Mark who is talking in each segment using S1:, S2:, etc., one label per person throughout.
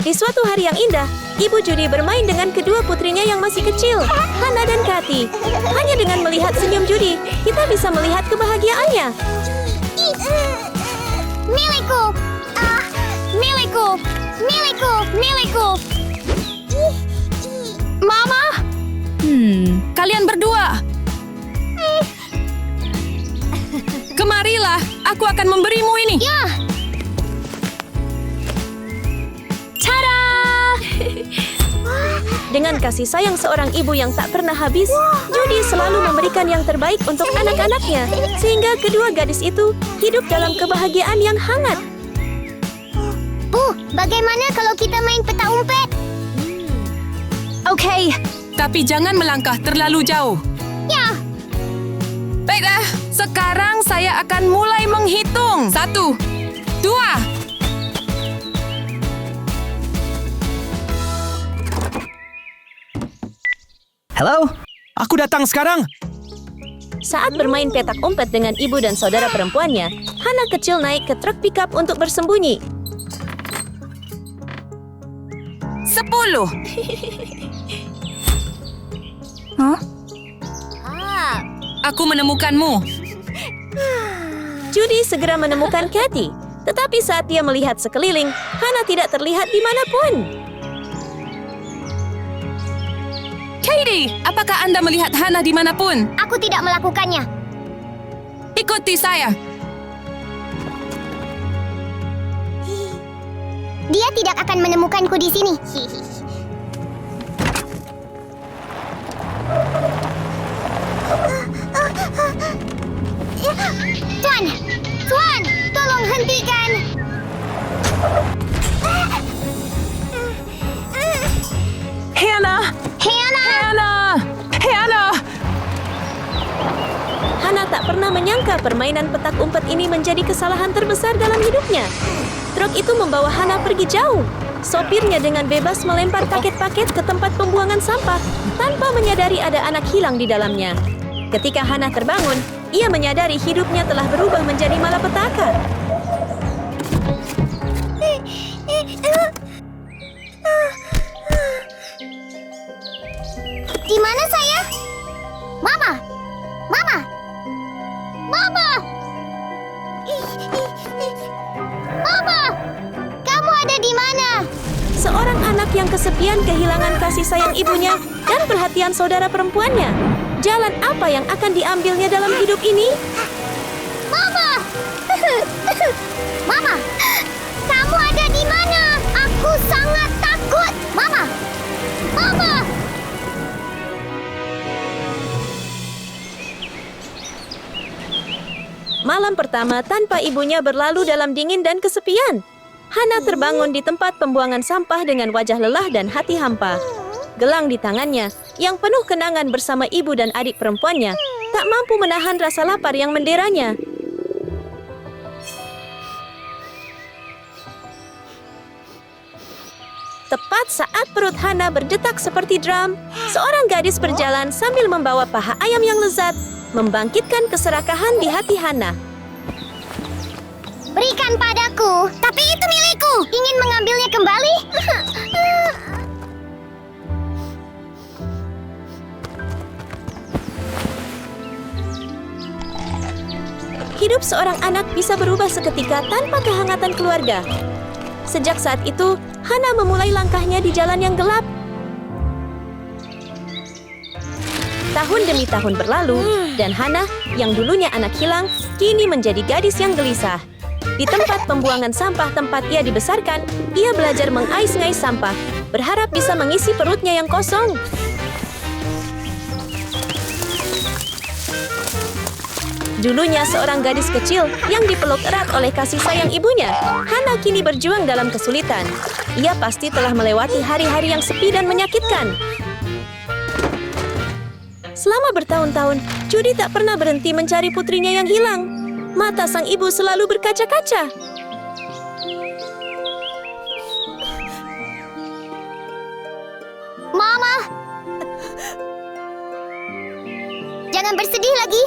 S1: Di suatu hari yang indah, Ibu Judy bermain dengan kedua putrinya yang masih kecil, Hannah dan Kathy. Hanya dengan melihat senyum Judy, kita bisa melihat kebahagiaannya.
S2: Milikku! Milikku! Milikku! Milikku!
S3: Mama! Kalian berdua. Kemarilah, aku akan memberimu ini.
S2: Ya!
S3: Tada!
S1: Dengan kasih sayang seorang ibu yang tak pernah habis, Judy selalu memberikan yang terbaik untuk anak-anaknya, sehingga kedua gadis itu hidup dalam kebahagiaan yang hangat.
S2: Bu, bagaimana kalau kita main peta umpet?
S3: Oke, tapi jangan melangkah terlalu jauh.
S2: Ya!
S3: Baiklah, sekarang saya akan mulai menghitung. 1, 2.
S4: Halo? Aku datang sekarang.
S1: Saat bermain petak umpet dengan ibu dan saudara perempuannya, Hannah kecil naik ke truk pickup untuk bersembunyi.
S3: 10. Aku menemukanmu.
S1: Judy segera menemukan Kathy, tetapi saat dia melihat sekeliling, Hannah tidak terlihat dimanapun.
S3: Katie, apakah Anda melihat Hannah dimanapun?
S2: Aku tidak melakukannya.
S3: Ikuti saya.
S2: Dia tidak akan menemukanku di sini. Tuan! Tuan! Tolong hentikan!
S3: Hannah!
S2: Hannah!
S3: Hannah! Hannah!
S1: Hannah tak pernah menyangka permainan petak umpet ini menjadi kesalahan terbesar dalam hidupnya. Truk itu membawa Hannah pergi jauh. Sopirnya dengan bebas melempar paket-paket ke tempat pembuangan sampah tanpa menyadari ada anak hilang di dalamnya. Ketika Hannah terbangun, ia menyadari hidupnya telah berubah menjadi malapetaka.
S2: Di mana saya? Mama! Mama! Mama! Mama! Kamu ada di mana?
S1: Seorang anak yang kesepian kehilangan kasih sayang ibunya dan perhatian saudara perempuannya. Jalan apa yang akan diambilnya dalam hidup ini?
S2: Mama! Mama! Kamu ada di mana? Aku sangat takut! Mama! Mama!
S1: Malam pertama tanpa ibunya berlalu dalam dingin dan kesepian. Hannah terbangun di tempat pembuangan sampah dengan wajah lelah dan hati hampa. Gelang di tangannya, yang penuh kenangan bersama ibu dan adik perempuannya, tak mampu menahan rasa lapar yang menderanya. Tepat saat perut Hannah berdetak seperti drum, seorang gadis berjalan sambil membawa paha ayam yang lezat, membangkitkan keserakahan di hati Hannah.
S2: Berikan padaku, tapi itu milikku. Ingin mengambilnya kembali?
S1: Hidup seorang anak bisa berubah seketika tanpa kehangatan keluarga. Sejak saat itu, Hannah memulai langkahnya di jalan yang gelap. Tahun demi tahun berlalu, dan Hannah, yang dulunya anak hilang, kini menjadi gadis yang gelisah. Di tempat pembuangan sampah tempat ia dibesarkan, ia belajar mengais-ngais sampah, berharap bisa mengisi perutnya yang kosong. Dulunya seorang gadis kecil yang dipeluk erat oleh kasih sayang ibunya, Hannah kini berjuang dalam kesulitan. Ia pasti telah melewati hari-hari yang sepi dan menyakitkan. Selama bertahun-tahun, Judy tak pernah berhenti mencari putrinya yang hilang. Mata sang ibu selalu berkaca-kaca.
S2: Mama! Jangan bersedih lagi.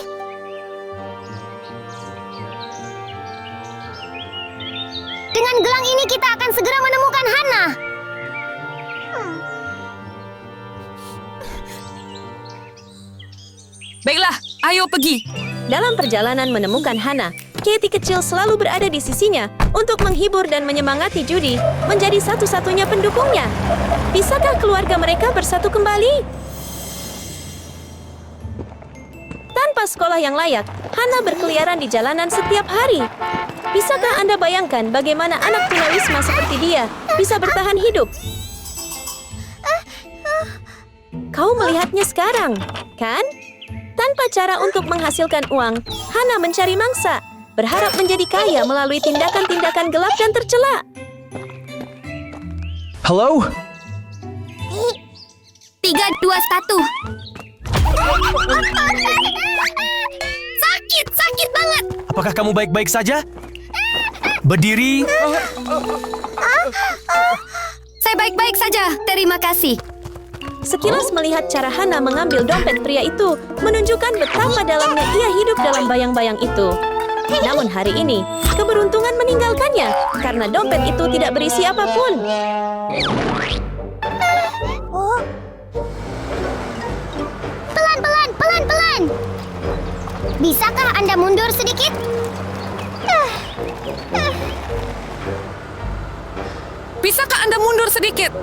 S2: Dengan gelang ini kita akan segera menemukan Hannah.
S3: Baiklah, ayo pergi.
S1: Dalam perjalanan menemukan Hana, Katie kecil selalu berada di sisinya untuk menghibur dan menyemangati Judy menjadi satu-satunya pendukungnya. Bisakah keluarga mereka bersatu kembali? Tanpa sekolah yang layak, Hana berkeliaran di jalanan setiap hari. Bisakah Anda bayangkan bagaimana anak tunawisma seperti dia bisa bertahan hidup? Kau melihatnya sekarang, kan? Tanpa cara untuk menghasilkan uang, Hana mencari mangsa, berharap menjadi kaya melalui tindakan-tindakan gelap dan tercela.
S4: Halo?
S2: 3, 2, 1. Sakit banget.
S4: Apakah kamu baik-baik saja? Berdiri.
S2: Saya baik-baik saja. Terima kasih.
S1: Sekilas melihat cara Hana mengambil dompet pria itu menunjukkan betapa dalamnya ia hidup dalam bayang-bayang itu. Namun hari ini, keberuntungan meninggalkannya karena dompet itu tidak berisi apapun.
S2: Pelan-pelan. Bisakah Anda mundur sedikit?
S3: Bisakah Anda mundur sedikit?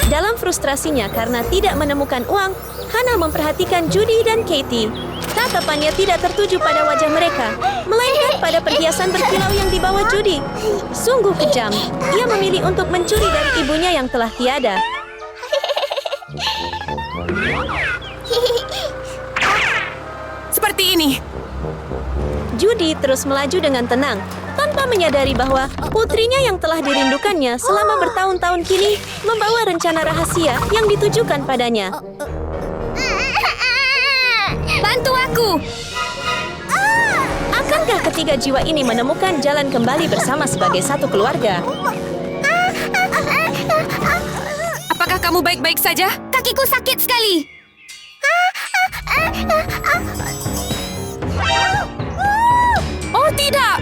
S1: Dalam frustrasinya karena tidak menemukan uang, Hana memperhatikan Judy dan Katie. Tatapannya tidak tertuju pada wajah mereka, melainkan pada perhiasan berkilau yang dibawa Judy. Sungguh kejam, ia memilih untuk mencuri dari ibunya yang telah tiada.
S3: Seperti ini.
S1: Judy terus melaju dengan tenang, tanpa menyadari bahwa putrinya yang telah dirindukannya selama bertahun-tahun kini membawa rencana rahasia yang ditujukan padanya.
S2: Bantu aku.
S1: Akankah ketiga jiwa ini menemukan jalan kembali bersama sebagai satu keluarga?
S3: Apakah kamu baik-baik saja?
S2: Kakiku sakit sekali.
S3: Oh tidak!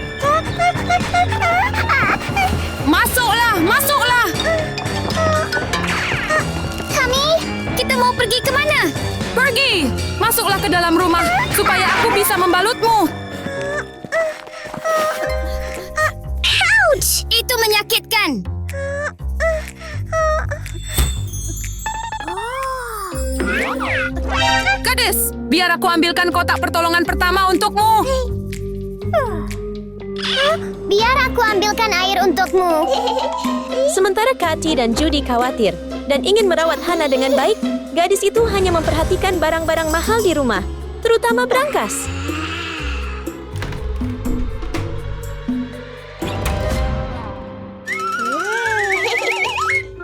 S3: Masuklah!
S2: Kami, kita mau pergi kemana?
S3: Pergi! Masuklah ke dalam rumah supaya aku bisa membalutmu.
S2: Ouch! Itu menyakitkan.
S3: Gadis, biar aku ambilkan kotak pertolongan pertama untukmu.
S2: Biar aku ambilkan air untukmu.
S1: Sementara Katie dan Judy khawatir dan ingin merawat Hana dengan baik, gadis itu hanya memperhatikan barang-barang mahal di rumah, terutama berangkas.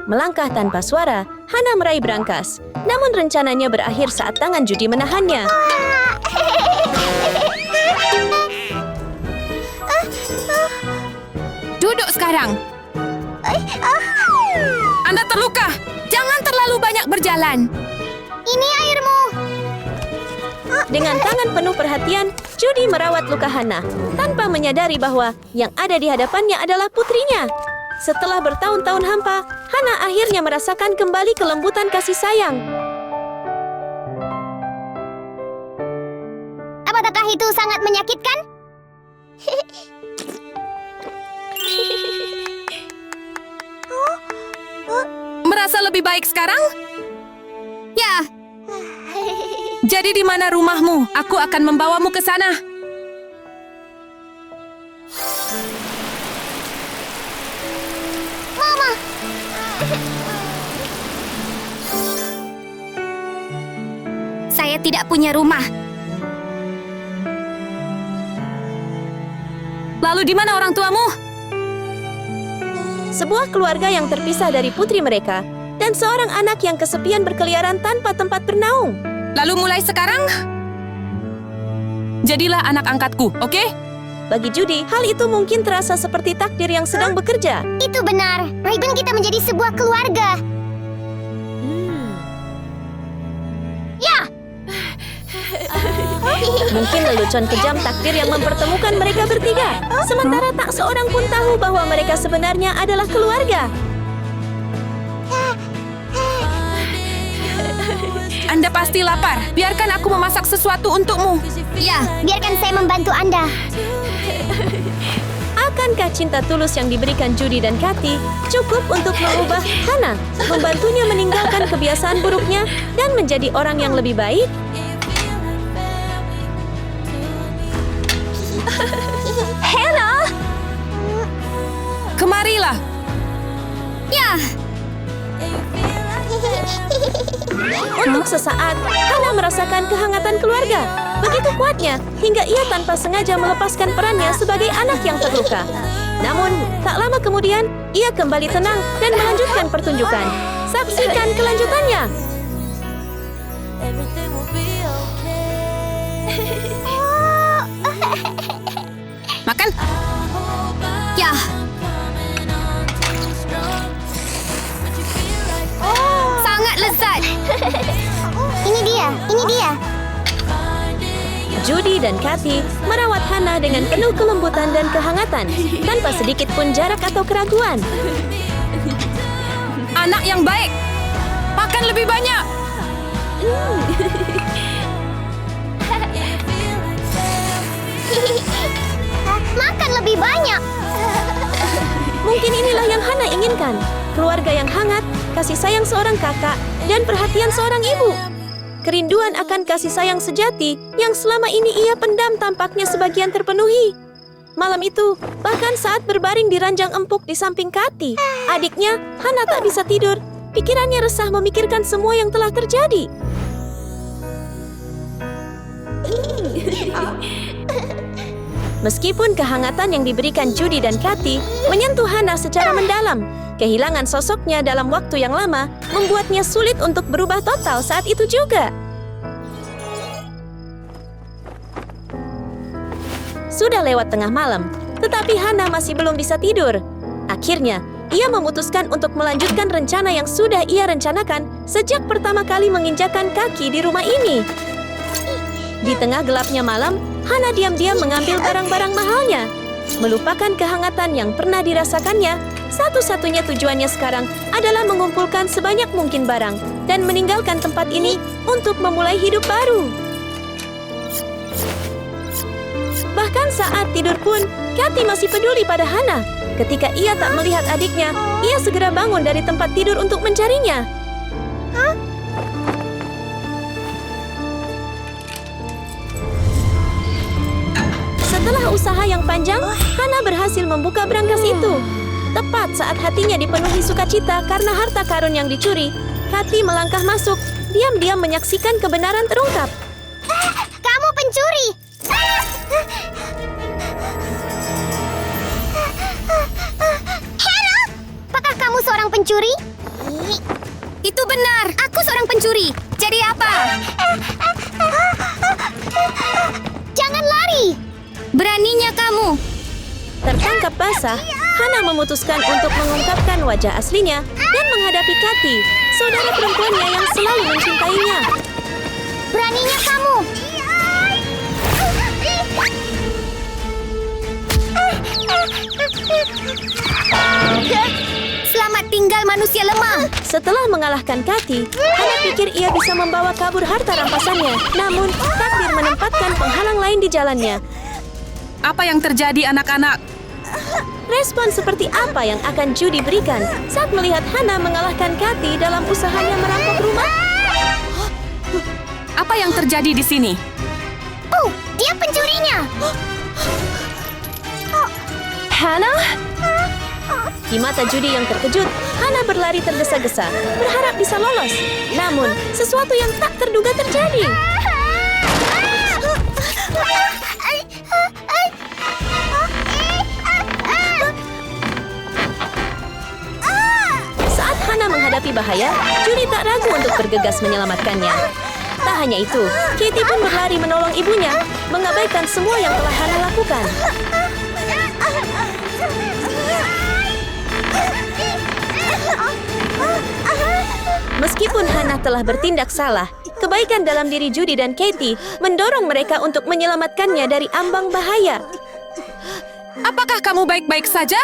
S1: Melangkah tanpa suara, Hana meraih berangkas. Namun rencananya berakhir saat tangan Judy menahannya.
S3: Duduk sekarang. Anda terluka. Jangan terlalu banyak berjalan.
S2: Ini airmu.
S1: Dengan tangan penuh perhatian, Judy merawat luka Hana, tanpa menyadari bahwa yang ada di hadapannya adalah putrinya. Setelah bertahun-tahun hampa, Hana akhirnya merasakan kembali kelembutan kasih sayang.
S2: Apakah itu sangat menyakitkan?
S3: Merasa lebih baik sekarang?
S2: Ya,
S3: Jadi di mana rumahmu? Aku akan membawamu ke sana.
S2: Mama. Saya tidak punya rumah.
S3: Lalu di mana orang tuamu?
S1: Sebuah keluarga yang terpisah dari putri mereka, dan seorang anak yang kesepian berkeliaran tanpa tempat bernaung.
S3: Lalu mulai sekarang, jadilah anak angkatku, oke?
S1: Bagi Judy, hal itu mungkin terasa seperti takdir yang sedang bekerja.
S2: Itu benar. Raven kita menjadi sebuah keluarga. Ya.
S1: Mungkin lelucon kejam takdir yang mempertemukan mereka bertiga. Sementara tak seorang pun tahu bahwa mereka sebenarnya adalah keluarga.
S3: Anda pasti lapar. Biarkan aku memasak sesuatu untukmu.
S2: Ya, biarkan saya membantu Anda.
S1: Akankah cinta tulus yang diberikan Judy dan Kathy cukup untuk mengubah Hana, membantunya meninggalkan kebiasaan buruknya dan menjadi orang yang lebih baik?
S2: Hannah!
S3: Kemarilah.
S2: Ya.
S1: Untuk sesaat, Hana merasakan kehangatan keluarga. Begitu kuatnya, hingga ia tanpa sengaja melepaskan perannya sebagai anak yang terluka. Namun, tak lama kemudian, ia kembali tenang dan melanjutkan pertunjukan. Saksikan kelanjutannya.
S3: Makan.
S2: Ya. Sangat lezat. Ini dia.
S1: Judy dan Kathy merawat Hana dengan penuh kelembutan dan kehangatan, tanpa sedikit pun jarak atau keraguan.
S3: Anak yang baik. Makan lebih banyak.
S2: Makan lebih banyak.
S1: Mungkin inilah yang Hana inginkan. Keluarga yang hangat, kasih sayang seorang kakak, dan perhatian seorang ibu. Kerinduan akan kasih sayang sejati yang selama ini ia pendam tampaknya sebagian terpenuhi. Malam itu, bahkan saat berbaring di ranjang empuk di samping Kathy, adiknya, Hana tak bisa tidur. Pikirannya resah memikirkan semua yang telah terjadi. Meskipun kehangatan yang diberikan Judy dan Kathy menyentuh Hana secara mendalam, kehilangan sosoknya dalam waktu yang lama membuatnya sulit untuk berubah total saat itu juga. Sudah lewat tengah malam, tetapi Hana masih belum bisa tidur. Akhirnya, ia memutuskan untuk melanjutkan rencana yang sudah ia rencanakan sejak pertama kali menginjakan kaki di rumah ini. Di tengah gelapnya malam, Hana diam-diam mengambil barang-barang mahalnya. Melupakan kehangatan yang pernah dirasakannya, satu-satunya tujuannya sekarang adalah mengumpulkan sebanyak mungkin barang dan meninggalkan tempat ini untuk memulai hidup baru. Bahkan saat tidur pun, Kathy masih peduli pada Hana. Ketika ia tak melihat adiknya, ia segera bangun dari tempat tidur untuk mencarinya. Setelah usaha yang panjang, Hana berhasil membuka brankas itu. Tepat saat hatinya dipenuhi sukacita karena harta karun yang dicuri, Kathy melangkah masuk, diam-diam menyaksikan kebenaran terungkap.
S2: Kamu pencuri. Hannah, apakah kamu seorang pencuri?
S3: Itu benar. Aku seorang pencuri. Jadi apa?
S2: Jangan lari.
S3: Beraninya kamu.
S1: Tertangkap basah, Hana memutuskan untuk mengungkapkan wajah aslinya dan menghadapi Kathy, saudara perempuannya yang selalu mencintainya.
S2: Beraninya kamu.
S3: Selamat tinggal manusia lemah.
S1: Setelah mengalahkan Kathy, Hana pikir ia bisa membawa kabur harta rampasannya. Namun, takdir menempatkan penghalang lain di jalannya.
S3: Apa yang terjadi anak-anak?
S1: Respon seperti apa yang akan Judy berikan saat melihat Hana mengalahkan Kathy dalam usahanya merampok rumah?
S3: Apa yang terjadi di sini?
S2: Oh, dia pencurinya.
S1: Hana? Di mata Judy yang terkejut, Hana berlari tergesa-gesa, berharap bisa lolos. Namun, sesuatu yang tak terduga terjadi. Saat Hana menghadapi bahaya, Judy tak ragu untuk bergegas menyelamatkannya. Tak hanya itu, Kathy pun berlari menolong ibunya, mengabaikan semua yang telah Hana lakukan. Meskipun Hana telah bertindak salah, kebaikan dalam diri Judy dan Kathy mendorong mereka untuk menyelamatkannya dari ambang bahaya.
S3: Apakah kamu baik-baik saja?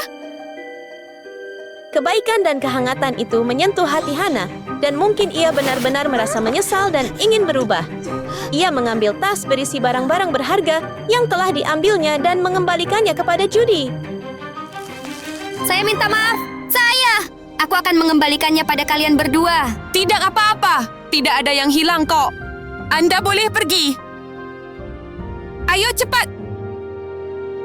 S1: Kebaikan dan kehangatan itu menyentuh hati Hana, dan mungkin ia benar-benar merasa menyesal dan ingin berubah. Ia mengambil tas berisi barang-barang berharga yang telah diambilnya dan mengembalikannya kepada Judy.
S2: Saya minta maaf. Aku akan mengembalikannya pada kalian berdua.
S3: Tidak apa-apa. Tidak ada yang hilang kok. Anda boleh pergi. Ayo cepat.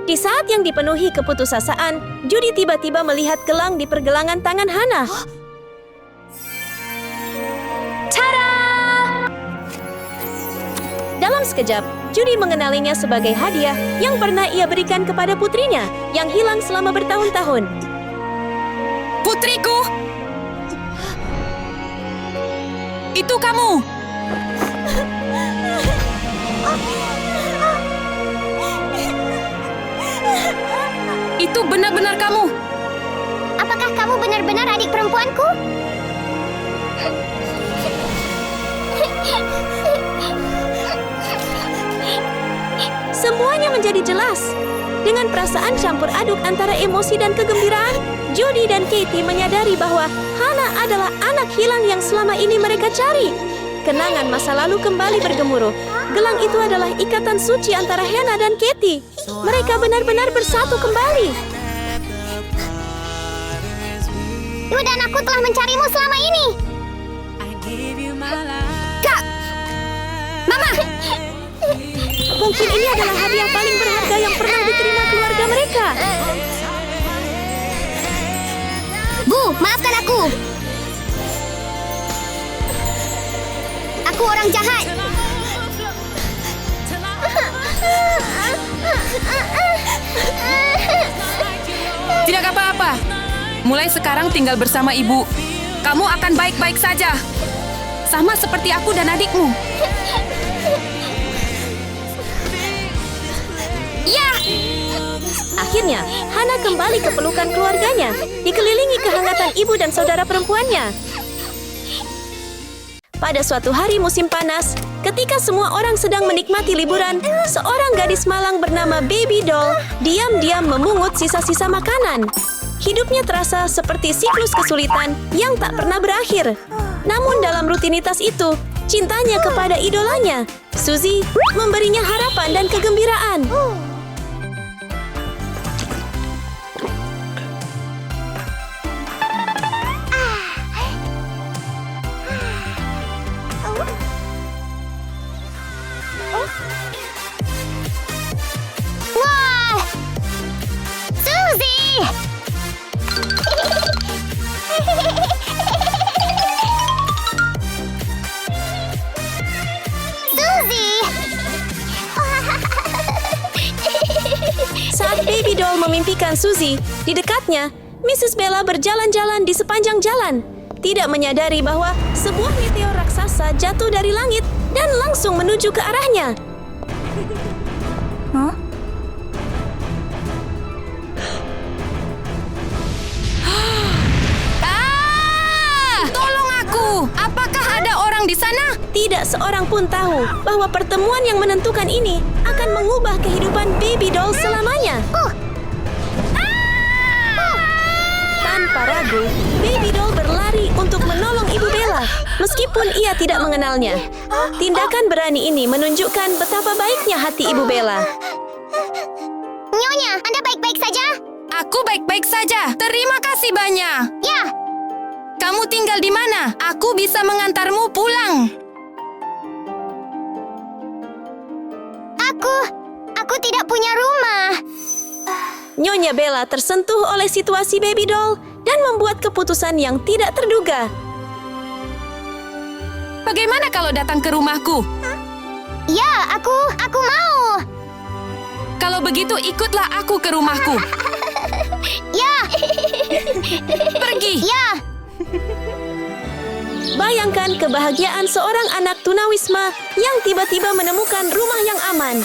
S1: Di saat yang dipenuhi keputusasaan, Judy tiba-tiba melihat gelang di pergelangan tangan Hana. Tada! Dalam sekejap, Judy mengenalinya sebagai hadiah yang pernah ia berikan kepada putrinya yang hilang selama bertahun-tahun.
S3: Putriku. Itu kamu. Itu benar-benar kamu.
S2: Apakah kamu benar-benar adik perempuanku?
S1: Semuanya menjadi jelas. Dengan perasaan campur aduk antara emosi dan kegembiraan, Judy dan Katie menyadari bahwa Hana adalah anak hilang yang selama ini mereka cari. Kenangan masa lalu kembali bergemuruh. Gelang itu adalah ikatan suci antara Hana dan Katie. Mereka benar-benar bersatu kembali.
S2: Ibu dan aku telah mencarimu selama ini. Kak! Mama!
S1: Mungkin ini adalah hadiah paling berharga yang pernah diterima keluarga mereka.
S2: Bu, maafkan aku. Aku orang jahat.
S3: Tidak apa-apa. Mulai sekarang tinggal bersama ibu. Kamu akan baik-baik saja. Sama seperti aku dan adikmu.
S2: Ya!
S1: Akhirnya, Hana kembali ke pelukan keluarganya, dikelilingi kehangatan ibu dan saudara perempuannya. Pada suatu hari musim panas, ketika semua orang sedang menikmati liburan, seorang gadis malang bernama Baby Doll diam-diam memungut sisa-sisa makanan. Hidupnya terasa seperti siklus kesulitan yang tak pernah berakhir. Namun dalam rutinitas itu, cintanya kepada idolanya, Suzy, memberinya harapan dan kegembiraan.
S2: Wah! Suzy! Suzy!
S1: Saat Baby Doll memimpikan Suzy, di dekatnya, Mrs. Bella berjalan-jalan di sepanjang jalan, tidak menyadari bahwa sebuah meteor raksasa jatuh dari langit dan langsung menuju ke arahnya.
S3: Tolong aku! Apakah ada orang di sana?
S1: Tidak seorang pun tahu bahwa pertemuan yang menentukan ini akan mengubah kehidupan Baby Doll selamanya. Tanpa ragu, Baby Doll berlari untuk menolong Ibu Bella, meskipun ia tidak mengenalnya. Tindakan berani ini menunjukkan betapa baiknya hati Ibu Bella.
S2: Nyonya, Anda baik-baik saja?
S3: Aku baik-baik saja. Terima kasih banyak.
S2: Ya,
S3: Kamu tinggal di mana? Aku bisa mengantarmu pulang.
S2: aku tidak punya rumah.
S1: Nyonya Bella tersentuh oleh situasi Baby Doll dan membuat keputusan yang tidak terduga.
S3: Bagaimana kalau datang ke rumahku?
S2: Ya, aku mau.
S3: Kalau begitu ikutlah aku ke rumahku.
S2: Ya,
S3: Pergi.
S2: ya.
S1: Bayangkan kebahagiaan seorang anak tunawisma yang tiba-tiba menemukan rumah yang aman.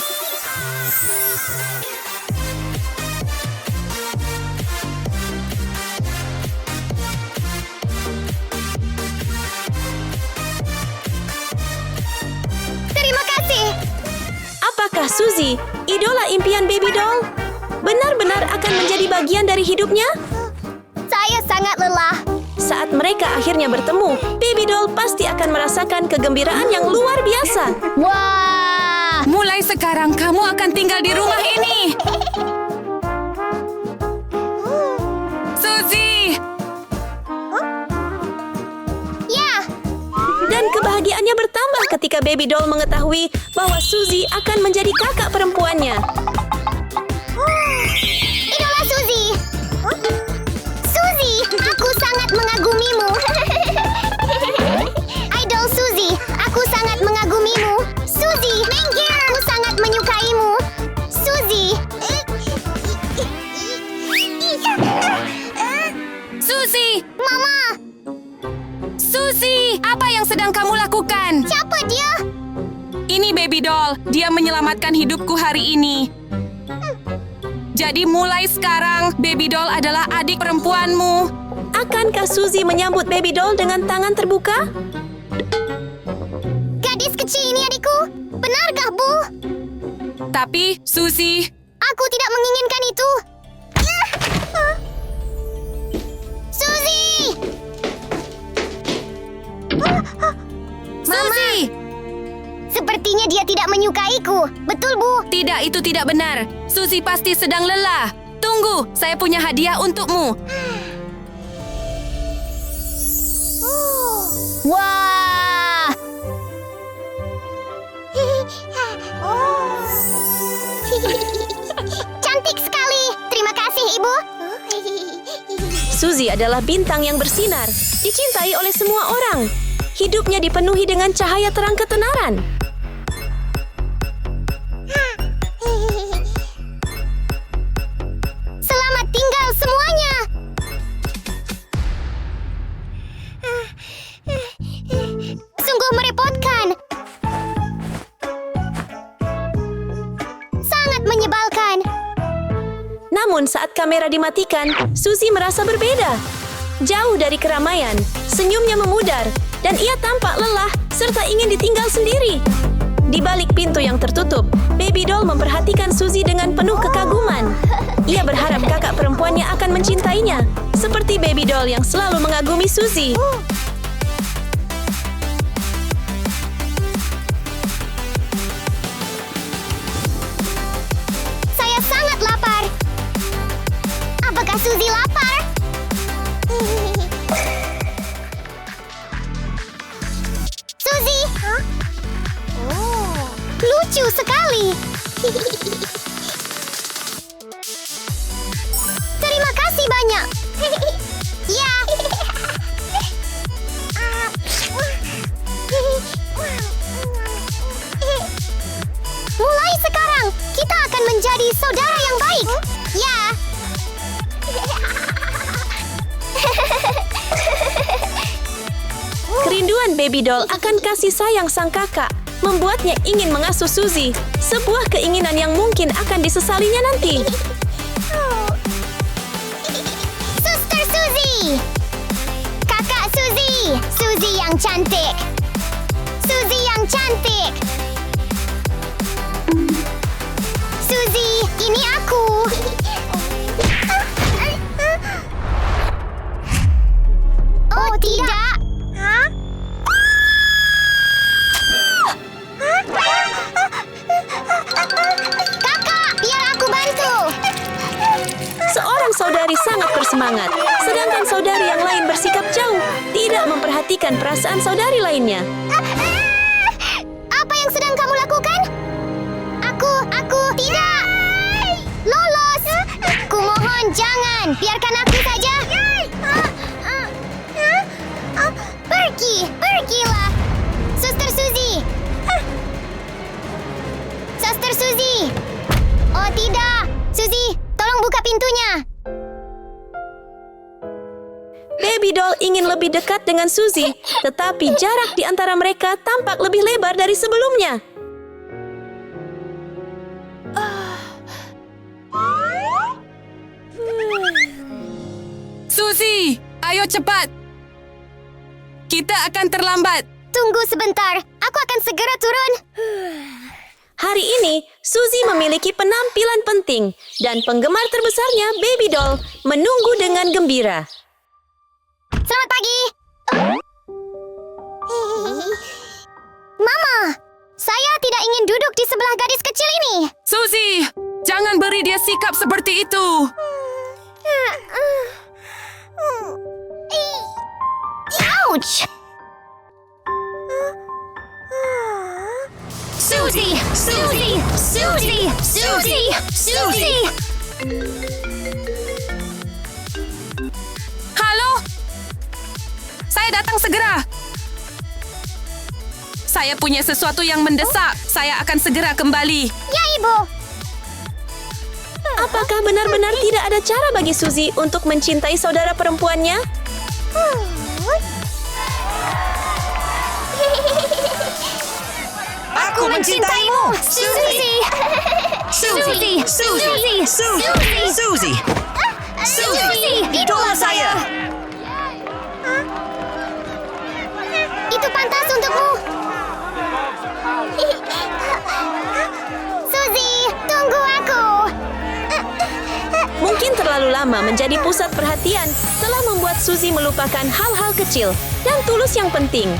S2: Terima kasih.
S1: Apakah Suzy, idola impian Baby Doll, benar-benar akan menjadi bagian dari hidupnya?
S2: Saya sangat sangat lelah.
S1: Saat mereka akhirnya bertemu, Baby Doll pasti akan merasakan kegembiraan yang luar biasa.
S2: Wah!
S3: Mulai sekarang kamu akan tinggal di rumah ini. Suzy!
S2: Ya,
S1: Dan kebahagiaannya bertambah ketika Baby Doll mengetahui bahwa Suzy akan menjadi kakak perempuannya.
S2: idola Suzy. Suzy, aku sangat mengagumimu. Idol Suzy, aku sangat mengagumimu. Suzy, minggir. Aku sangat menyukaimu. Suzy.
S3: Suzy!
S2: Mama,
S3: Suzy! Apa yang sedang kamu lakukan?
S2: siapa dia?
S3: Ini Baby Doll. Dia menyelamatkan hidupku hari ini. Jadi mulai sekarang, Baby Doll adalah adik perempuanmu.
S1: Akankah Suzy menyambut Baby Doll dengan tangan terbuka?
S2: Gadis kecil ini adikku. Benarkah, Bu?
S3: Tapi, Suzy,
S2: Aku tidak menginginkan itu. Suzy!
S3: Suzy!
S2: Sepertinya dia tidak menyukaiku. Betul, Bu?
S3: Tidak, itu tidak benar. Suzy pasti sedang lelah. Tunggu, saya punya hadiah untukmu.
S2: Wah! Cantik sekali. Terima kasih, Ibu.
S1: Suzy adalah bintang yang bersinar, dicintai oleh semua orang. Hidupnya dipenuhi dengan cahaya terang ketenaran.
S2: Selamat tinggal semuanya. Sungguh merepotkan. Sangat menyebalkan.
S1: Namun saat kamera dimatikan, Suzy merasa berbeda. Jauh dari keramaian, senyumnya memudar, dan ia tampak lelah serta ingin ditinggal sendiri. Di balik pintu yang tertutup, Baby Doll memperhatikan Suzy dengan penuh kekaguman. Ia berharap kakak perempuannya akan mencintainya, seperti Baby Doll yang selalu mengagumi Suzy.
S2: Saya sangat lapar. Apakah Suzy lapar? Suzy? Lucu sekali. Terima kasih banyak. Ya. Mulai sekarang, kita akan menjadi saudara yang baik. Ya.
S1: Kerinduan Baby Doll akan kasih sayang sang kakak membuatnya ingin mengasuh Suzy, sebuah keinginan yang mungkin akan disesalinya nanti.
S2: Suster Suzy. Kakak Suzy. Suzy yang cantik. Suzy yang cantik. Suzy, ini aku. Oh, tidak. Kakak, biar aku bantu.
S1: Seorang saudari sangat bersemangat, sedangkan saudari yang lain bersikap jauh, tidak memperhatikan perasaan saudari lainnya.
S2: Apa yang sedang kamu lakukan? Aku tidak. Lolos. Kumohon jangan. Biarkan aku saja. Pergilah. Suster Suzy. Suster Suzy. Oh tidak. Suzy, tolong buka pintunya.
S1: Baby Doll ingin lebih dekat dengan Suzy, tetapi jarak di antara mereka tampak lebih lebar dari sebelumnya.
S3: Suzy, ayo cepat. Kita akan terlambat.
S2: Tunggu sebentar. Aku akan segera turun.
S1: Hari ini, Suzy memiliki penampilan penting dan penggemar terbesarnya Baby Doll menunggu dengan gembira.
S2: Selamat pagi. Mama, saya tidak ingin duduk di sebelah gadis kecil ini.
S3: Suzy, jangan beri dia sikap seperti itu.
S2: Ouch! Suzy! Suzy! Suzy! Suzy! Suzy!
S3: Halo? Saya datang segera. Saya punya sesuatu yang mendesak. Saya akan segera kembali.
S2: Ya, Ibu.
S1: Apakah benar-benar tidak ada cara bagi Suzy untuk mencintai saudara perempuannya?
S5: Aku mencintaimu,
S2: Suzy!
S5: Suzy. Suzy. Suzy. Suzy.
S2: Suzy!
S5: Idola saya.
S2: Itu pantas untukmu. Suzy, tunggu aku.
S1: Mungkin terlalu lama menjadi pusat perhatian telah membuat Suzy melupakan hal-hal kecil dan tulus yang penting.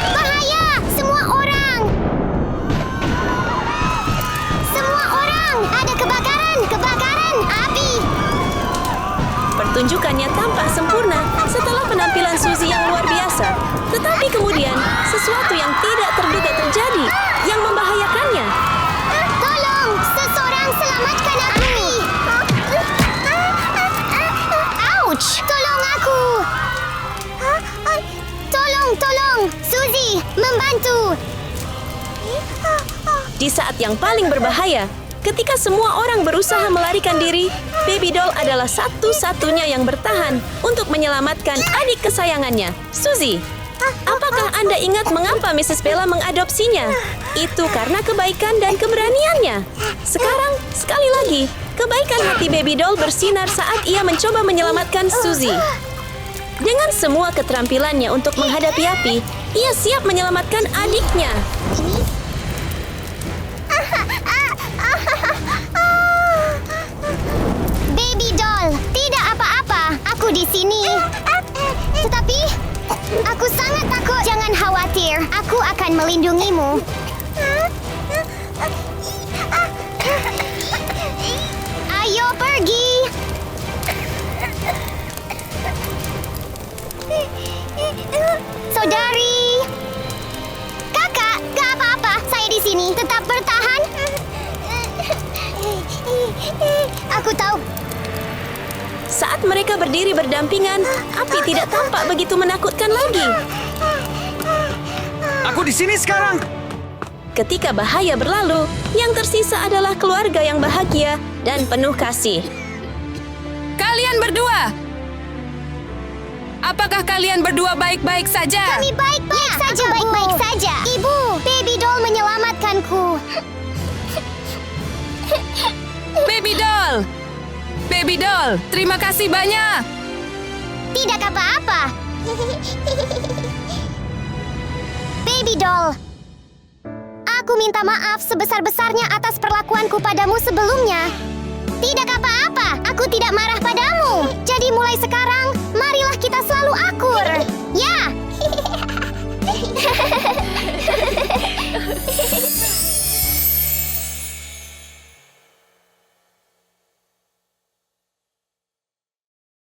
S2: Bahaya! Semua orang! Semua orang! Ada kebakaran! Kebakaran! Api!
S1: Pertunjukannya tampak sempurna setelah penampilan Suzy yang luar biasa. Tetapi kemudian, sesuatu yang tidak terduga terjadi yang membahayakannya.
S2: Tolong! Seseorang selamatkan aku! Ouch! Tolong aku! Tolong! Suzy, membantu!
S1: Di saat yang paling berbahaya, ketika semua orang berusaha melarikan diri, Baby Doll adalah satu-satunya yang bertahan untuk menyelamatkan adik kesayangannya, Suzy. Apakah Anda ingat mengapa Mrs. Bella mengadopsinya? Itu karena kebaikan dan keberaniannya. Sekarang, sekali lagi, kebaikan hati Baby Doll bersinar saat ia mencoba menyelamatkan Suzy. Dengan semua keterampilannya untuk menghadapi api, ia siap menyelamatkan adiknya.
S2: Baby Doll, tidak apa-apa. Aku di sini. Tetapi, aku sangat takut. Jangan khawatir. Aku akan melindungimu. Ayo pergi. Saudari. Kakak, gak apa-apa. Saya di sini. Tetap bertahan. Aku tahu.
S1: Saat mereka berdiri berdampingan, api tidak tampak begitu menakutkan lagi.
S4: Aku di sini sekarang.
S1: Ketika bahaya berlalu, yang tersisa adalah keluarga yang bahagia dan penuh kasih.
S3: Kalian berdua. Apakah kalian berdua baik-baik saja?
S2: Kami baik-baik saja, Bu. Baik-baik saja. Ibu, Baby Doll menyelamatkanku.
S3: Baby Doll. Baby Doll, terima kasih banyak.
S2: Tidak apa-apa. Baby Doll, aku minta maaf sebesar-besarnya atas perlakuanku padamu sebelumnya. Tidak apa-apa, aku tidak marah padamu. Jadi mulai sekarang, marilah kita selalu akur. Ya,